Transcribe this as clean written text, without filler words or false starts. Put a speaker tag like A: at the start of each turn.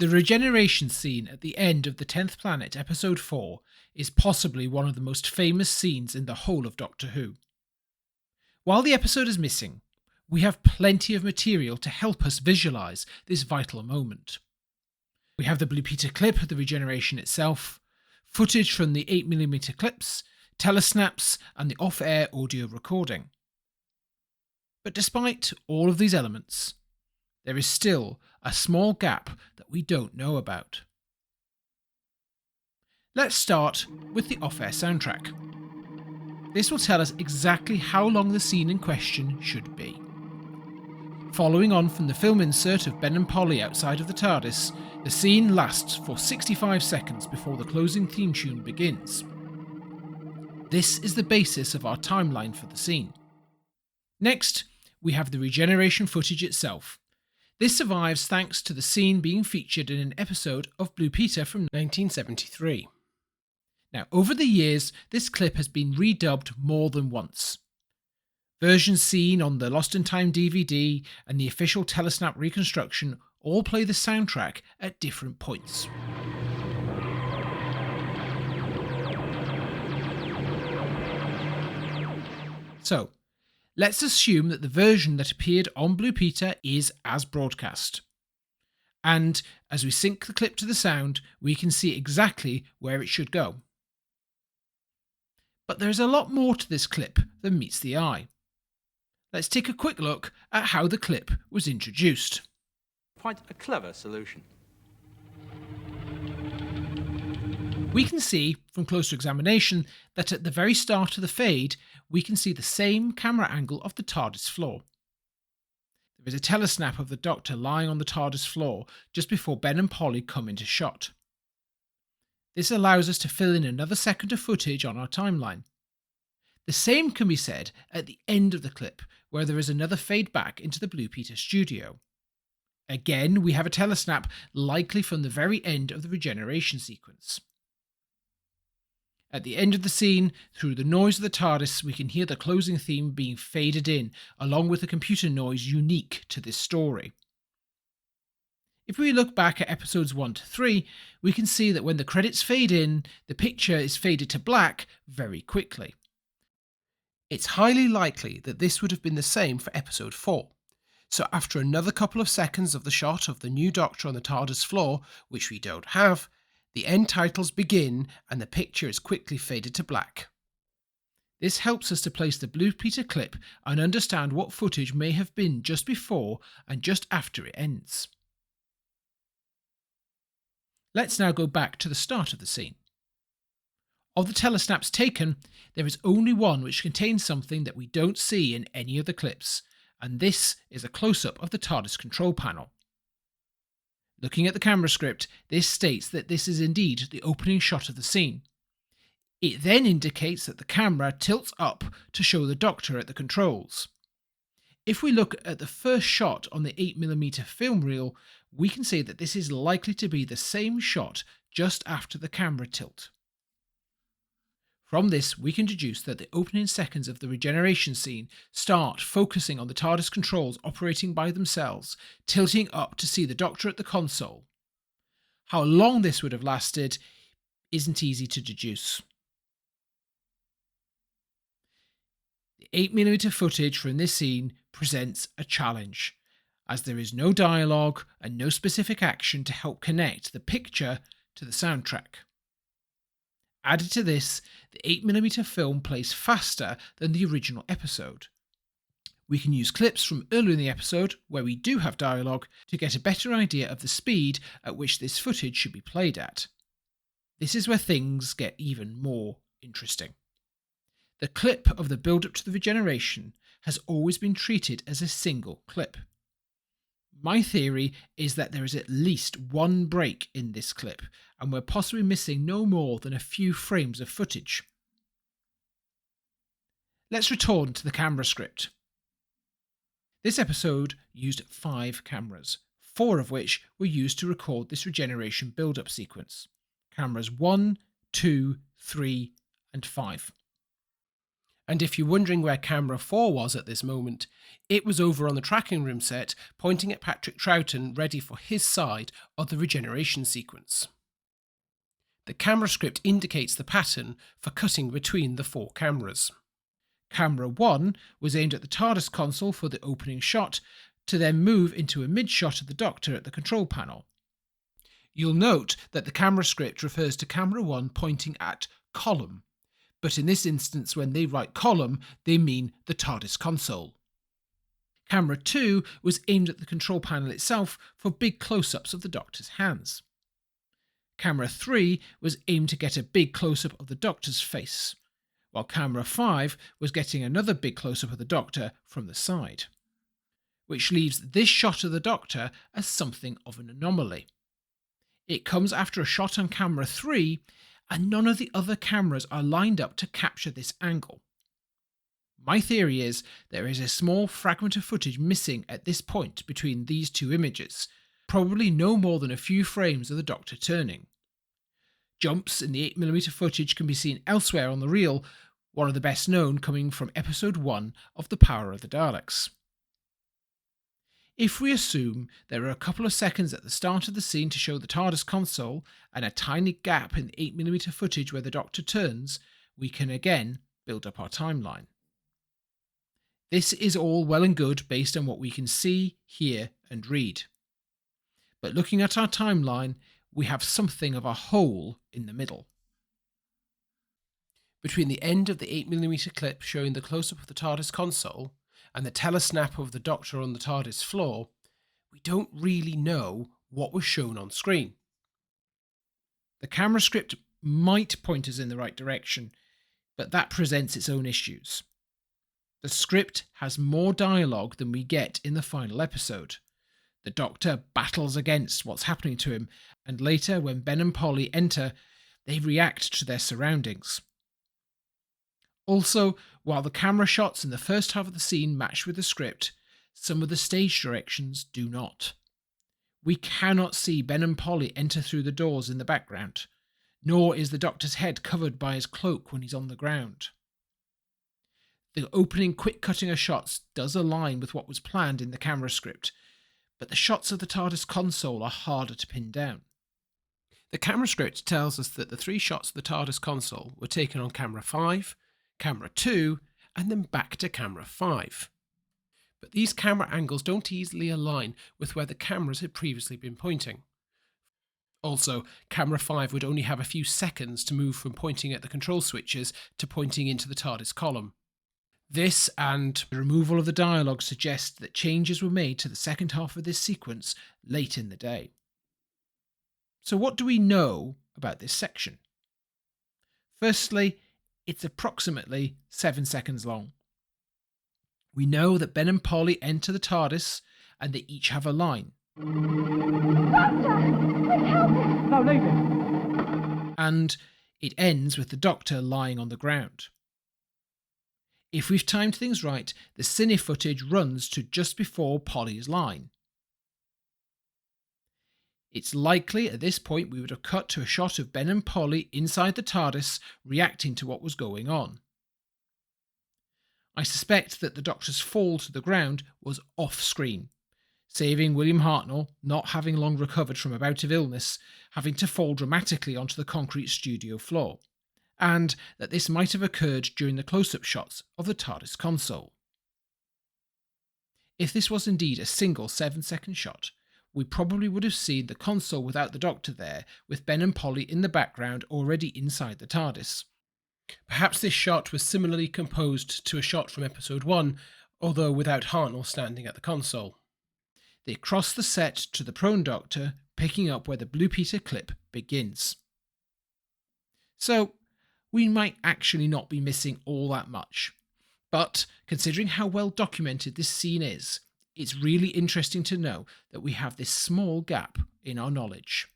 A: The regeneration scene at the end of The 10th Planet, Episode 4, is possibly one of the most famous scenes in the whole of Doctor Who. While the episode is missing, we have plenty of material to help us visualise this vital moment. We have the Blue Peter clip of the regeneration itself, footage from the 8mm clips, telesnaps, and the off-air audio recording. But despite all of these elements, there is still a small gap that we don't know about. Let's start with the off-air soundtrack. This will tell us exactly how long the scene in question should be. Following on from the film insert of Ben and Polly outside of the TARDIS, the scene lasts for 65 seconds before the closing theme tune begins. This is the basis of our timeline for the scene. Next, we have the regeneration footage itself. This survives thanks to the scene being featured in an episode of Blue Peter from 1973. Now, over the years, this clip has been redubbed more than once. Versions seen on the Lost in Time DVD and the official Telesnap reconstruction all play the soundtrack at different points. So, let's assume that the version that appeared on Blue Peter is as broadcast. And as we sync the clip to the sound, we can see exactly where it should go. But there is a lot more to this clip than meets the eye. Let's take a quick look at how the clip was introduced.
B: Quite a clever solution.
A: We can see, from closer examination, that at the very start of the fade, we can see the same camera angle of the TARDIS floor. There is a telesnap of the Doctor lying on the TARDIS floor just before Ben and Polly come into shot. This allows us to fill in another second of footage on our timeline. The same can be said at the end of the clip, where there is another fade back into the Blue Peter studio. Again, we have a telesnap, likely from the very end of the regeneration sequence. At the end of the scene, through the noise of the TARDIS, we can hear the closing theme being faded in, along with the computer noise unique to this story. If we look back at episodes 1 to 3, we can see that when the credits fade in, the picture is faded to black very quickly. It's highly likely that this would have been the same for episode 4. So after another couple of seconds of the shot of the new Doctor on the TARDIS floor, which we don't have, the end titles begin and the picture is quickly faded to black. This helps us to place the Blue Peter clip and understand what footage may have been just before and just after it ends. Let's now go back to the start of the scene. Of the telesnaps taken, there is only one which contains something that we don't see in any of the clips, and this is a close-up of the TARDIS control panel. Looking at the camera script, this states that this is indeed the opening shot of the scene. It then indicates that the camera tilts up to show the Doctor at the controls. If we look at the first shot on the 8mm film reel, we can see that this is likely to be the same shot just after the camera tilt. From this, we can deduce that the opening seconds of the regeneration scene start focusing on the TARDIS controls operating by themselves, tilting up to see the Doctor at the console. How long this would have lasted isn't easy to deduce. The 8mm footage from this scene presents a challenge, as there is no dialogue and no specific action to help connect the picture to the soundtrack. Added to this, the 8mm film plays faster than the original episode. We can use clips from earlier in the episode, where we do have dialogue, to get a better idea of the speed at which this footage should be played at. This is where things get even more interesting. The clip of the build-up to the regeneration has always been treated as a single clip. My theory is that there is at least one break in this clip, and we're possibly missing no more than a few frames of footage. Let's return to the camera script. This episode used 5 cameras, 4 of which were used to record this regeneration build-up sequence. Cameras 1, 2, 3, and 5.
C: And if you're wondering where camera 4 was at this moment, it was over on the tracking room set, pointing at Patrick Troughton, ready for his side of the regeneration sequence. The camera script indicates the pattern for cutting between the 4 cameras. Camera 1 was aimed at the TARDIS console for the opening shot, to then move into a mid-shot of the Doctor at the control panel. You'll note that the camera script refers to camera 1 pointing at column, but in this instance when they write column, they mean the TARDIS console. Camera 2 was aimed at the control panel itself for big close-ups of the Doctor's hands. Camera 3 was aimed to get a big close-up of the Doctor's face, while camera 5 was getting another big close-up of the Doctor from the side, which leaves this shot of the Doctor as something of an anomaly. It comes after a shot on camera 3, and none of the other cameras are lined up to capture this angle. My theory is there is a small fragment of footage missing at this point between these two images, probably no more than a few frames of the Doctor turning. Jumps in the 8mm footage can be seen elsewhere on the reel, one of the best known coming from episode 1 of The Power of the Daleks. If we assume there are a couple of seconds at the start of the scene to show the TARDIS console and a tiny gap in the 8mm footage where the Doctor turns, we can again build up our timeline. This is all well and good based on what we can see, hear and read. But looking at our timeline, we have something of a hole in the middle. Between the end of the 8mm clip showing the close-up of the TARDIS console and the telesnap of the Doctor on the TARDIS floor, we don't really know what was shown on screen. The camera script might point us in the right direction, but that presents its own issues. The script has more dialogue than we get in the final episode. The Doctor battles against what's happening to him, and later when Ben and Polly enter, they react to their surroundings. Also, while the camera shots in the first half of the scene match with the script, some of the stage directions do not. We cannot see Ben and Polly enter through the doors in the background, nor is the Doctor's head covered by his cloak when he's on the ground. The opening quick cutting of shots does align with what was planned in the camera script, but the shots of the TARDIS console are harder to pin down. The camera script tells us that the 3 shots of the TARDIS console were taken on camera 5, camera 2, and then back to camera 5. But these camera angles don't easily align with where the cameras had previously been pointing. Also, camera 5 would only have a few seconds to move from pointing at the control switches to pointing into the TARDIS column. This and the removal of the dialogue suggest that changes were made to the second half of this sequence late in the day. So what do we know about this section? Firstly, it's approximately 7 seconds long. We know that Ben and Polly enter the TARDIS and they each have a line.
D: Doctor! Please help him!
B: No, leave him.
A: And it ends with the Doctor lying on the ground. If we've timed things right, the cine footage runs to just before Polly's line. It's likely at this point we would have cut to a shot of Ben and Polly inside the TARDIS reacting to what was going on. I suspect that the Doctor's fall to the ground was off-screen, saving William Hartnell, not having long recovered from a bout of illness, having to fall dramatically onto the concrete studio floor, and that this might have occurred during the close-up shots of the TARDIS console. If this was indeed a single 7-second shot, we probably would have seen the console without the Doctor there, with Ben and Polly in the background already inside the TARDIS. Perhaps this shot was similarly composed to a shot from episode 1, although without Hartnell standing at the console. They cross the set to the prone Doctor, picking up where the Blue Peter clip begins. So, we might actually not be missing all that much. But, considering how well documented this scene is, it's really interesting to know that we have this small gap in our knowledge.